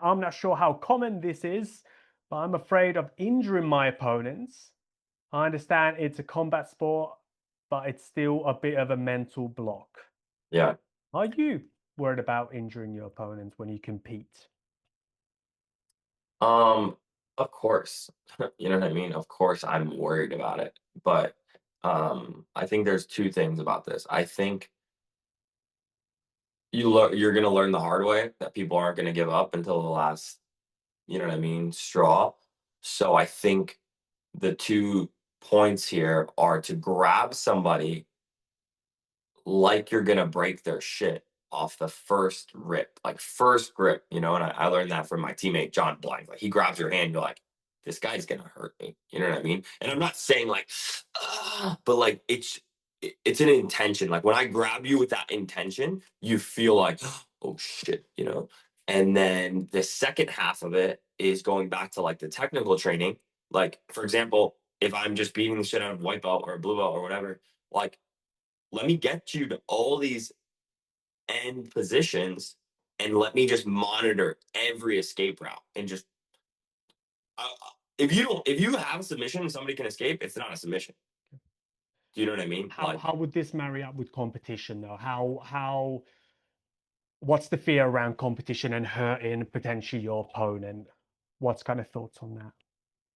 I'm not sure how common this is, but I'm afraid of injuring my opponents. I understand it's a combat sport, but it's still a bit of a mental block. Yeah. Are you worried about injuring your opponents when you compete? Um, of course. You know what I mean? Of course I'm worried about it. But I think there's two things about this. I think you're gonna learn the hard way that people aren't gonna give up until the last, you know what I mean, straw. So I think the 2 points here are to grab somebody like you're gonna break their shit off the first rip, like first grip, and I learned that from my teammate John Blank. Like he grabs your hand, you're like, this guy's gonna hurt me. You know what I mean? And I'm not saying like, but like it's an intention. Like when I grab you with that intention, you feel like, oh shit, And then the second half of it is going back to like the technical training. Like, for example, if I'm just beating the shit out of a white belt or a blue belt or whatever, like let me get you to all these end positions and let me just monitor every escape route and just if you have a submission and somebody can escape, it's not a submission. Do you know what I mean? How would this marry up with competition though? How what's the fear around competition and hurting potentially your opponent? What's kind of thoughts on that?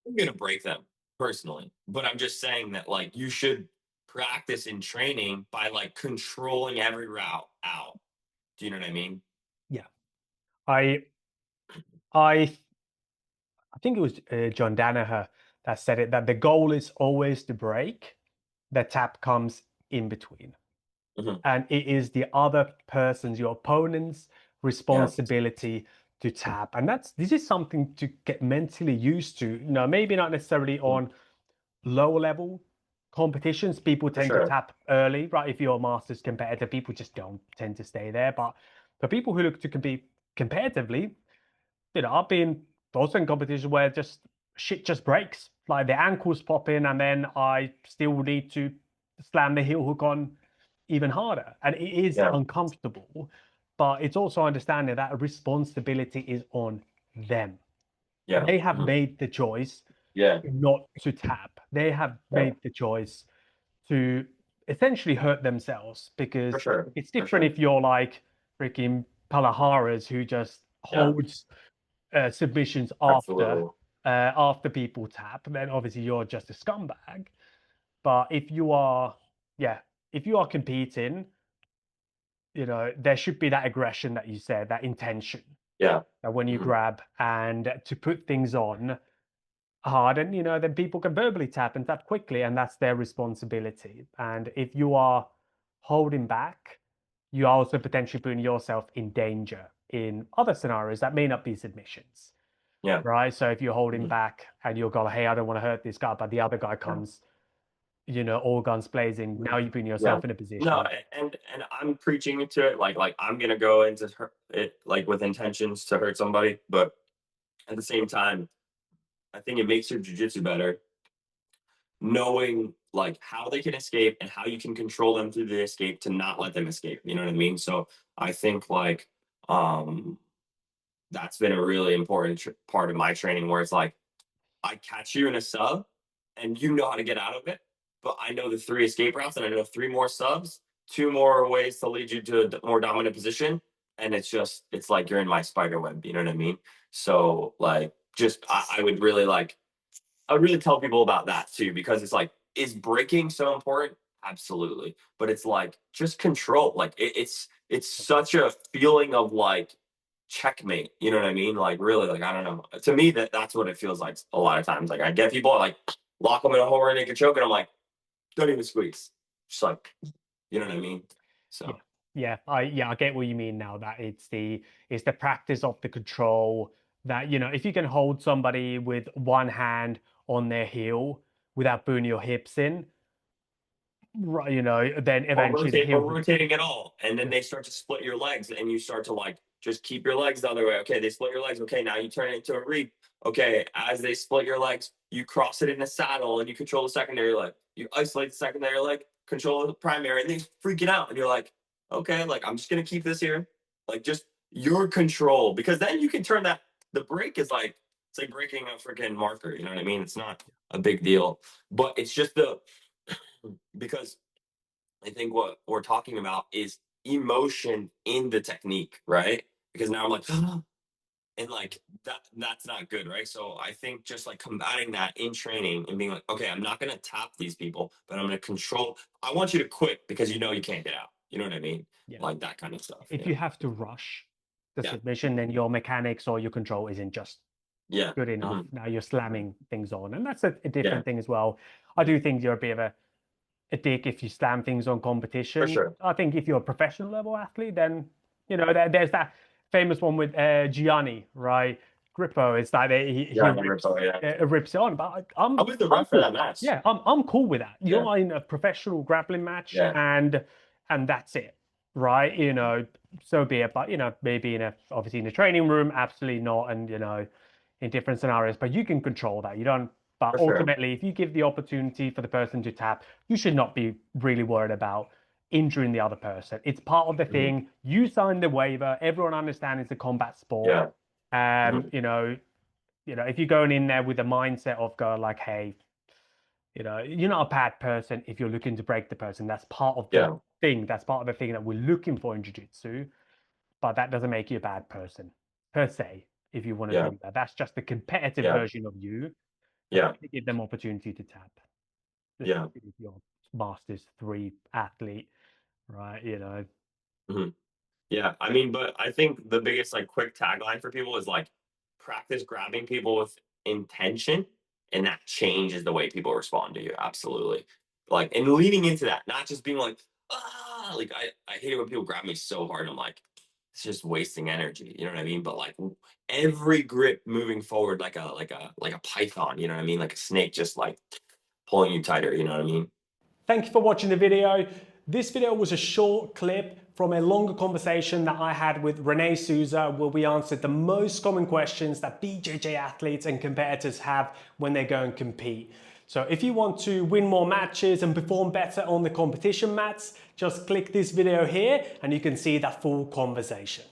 I'm gonna break them personally, but I'm just saying that like you should practice in training by like controlling every route out. Do you know what I mean? Yeah. I I I think it was John Danaher that said it that the goal is always to break. The tap comes in between. Mhm. And it is the other person's, your opponent's Yeah, responsibility to tap. And this is something to get mentally used to. Maybe not necessarily mhm, on lower level competitions. People for tend to sure. tap early, right? If you're a masters competitor, people just don't tend to stay there. But for people who look to compete competitively, I've been also in competitions where just shit just breaks. Like the ankles pop in, and then I still need to slam the heel hook on even harder. And it is Yeah, uncomfortable, but it's also understanding that responsibility is on them. yeah, They have mhm, made the choice yeah, not to tap. They have yeah, made the choice to essentially hurt themselves for because sure, it's for different sure. if you're like freaking Palaharas who just Yeah, holds submissions absolutely. after people tap, then obviously you're just a scumbag. But if you are, yeah, if you are competing, there should be that aggression that you said, that intention Yeah. that when you Mhm. grab and to put things on hard, and then people can verbally tap and tap quickly, and that's their responsibility. And if you are holding back, you are also potentially putting yourself in danger in other scenarios that may not be submissions. Yeah. Right? So if you're holding Mhm. back and you're going, hey, I don't want to hurt this guy, but the other guy Yeah. comes, all guns blazing. Now you're putting Yeah. yourself in a No, position. and I'm preaching to it like I'm gonna go into it like with intentions to hurt somebody, but at the same time, I think it makes your jujitsu better knowing like how they can escape and how you can control them through the escape to not let them escape. You know what I mean? So I think like um that's been a really important part of my training where it's like I catch you in a sub and you know how to get out of it. But I know the 3 escape routes and I know 3 more subs, 2 more ways to lead you to a more dominant position. And it's like you're in my spider web. You know what I mean? So, like, I would really I would really tell people about that too, because it's like, is breaking so important? Absolutely. But it's like, just control. Like, it's such a feeling of like, checkmate. You know what I mean? Like really, like I don't know. To me, that's what it feels like a lot of times. Like I get people like lock them in a whole rear naked choke, and I'm like, don't even squeeze. Just like, you know what I mean? Yeah. So I get what you mean now, that it's the practice of the control that, if you can hold somebody with one hand on their heel without putting your hips in, right, then eventually the heel or hook. rotating it all, and then Yeah. they start to split your legs, and you start to like just keep your legs the other way. Okay, they split your legs. Okay, now you turn it into a reap. Okay, as they split your legs, you cross it in a saddle, and you control the secondary leg. You isolate the secondary leg, control the primary, and they freaking out, and you're like, okay, like I'm just gonna keep this here, like just your control, because then you can turn that. the break is like it's like breaking a freaking marker. You know what I mean? It's not a big deal, but it's just the because I think what we're talking about is emotion in the technique, right? Because now I'm like, and like that's not good, right? So I think just like combating that in training and being like, okay, I'm not gonna tap these people, but I'm gonna control. I want you to quit because you know you can't get out. You know what I mean? Yeah. Like that kind of stuff. If Yeah. you have to rush the Yeah. submission, then your mechanics or your control isn't just Yeah. good enough. Mhm. Now you're slamming things on, and that's a Yeah. different thing as well. I do think you're a bit of a dick if you slam things on For competition. sure. I think if you're a professional level athlete, then there's that famous one with Gianni, right? Grippo. It's like he Yeah. I never thought. Yeah. rips it on, but I was the I'm ref for cool. that match. Yeah, I'm cool with that. Yeah. You're in a professional grappling match, Yeah. and that's it, right? So be it. But maybe obviously in a training room, absolutely not, and in different scenarios. But you can control that. You don't. But For sure. ultimately, if you give the opportunity for the person to tap, you should not be really worried about injuring the other person. It's part of the Mhm. thing. You signed the waiver. Everyone understands it's a combat sport. Yeah. Mhm. If you're going in there with the mindset of going like, hey, you're not a bad person if you're looking to break the person. That's part of the Yeah. thing. That's part of the thing that we're looking for in jiu-jitsu. But that doesn't make you a bad person per se. If you want to Yeah. do that, that's just the competitive Yeah. version of you. But Yeah. to give them opportunity to tap, Yeah. especially if you're Masters 3 athlete, right? Mhm. Yeah, I mean, but I think the biggest like quick tagline for people is like practice grabbing people with intention, and that changes the way people respond to you. Absolutely. Like and leaning into that, not just being like, like I hate it when people grab me so hard. I'm like, it's just wasting energy. You know what I mean? But like every grip moving forward, like a python. You know what I mean? Like a snake, just like pulling you tighter. You know what I mean? Thank you for watching the video. This video was a short clip from a longer conversation that I had with Renee Souza, where we answered the most common questions that BJJ athletes and competitors have when they go and compete. So if you want to win more matches and perform better on the competition mats, just click this video here and you can see that full conversation.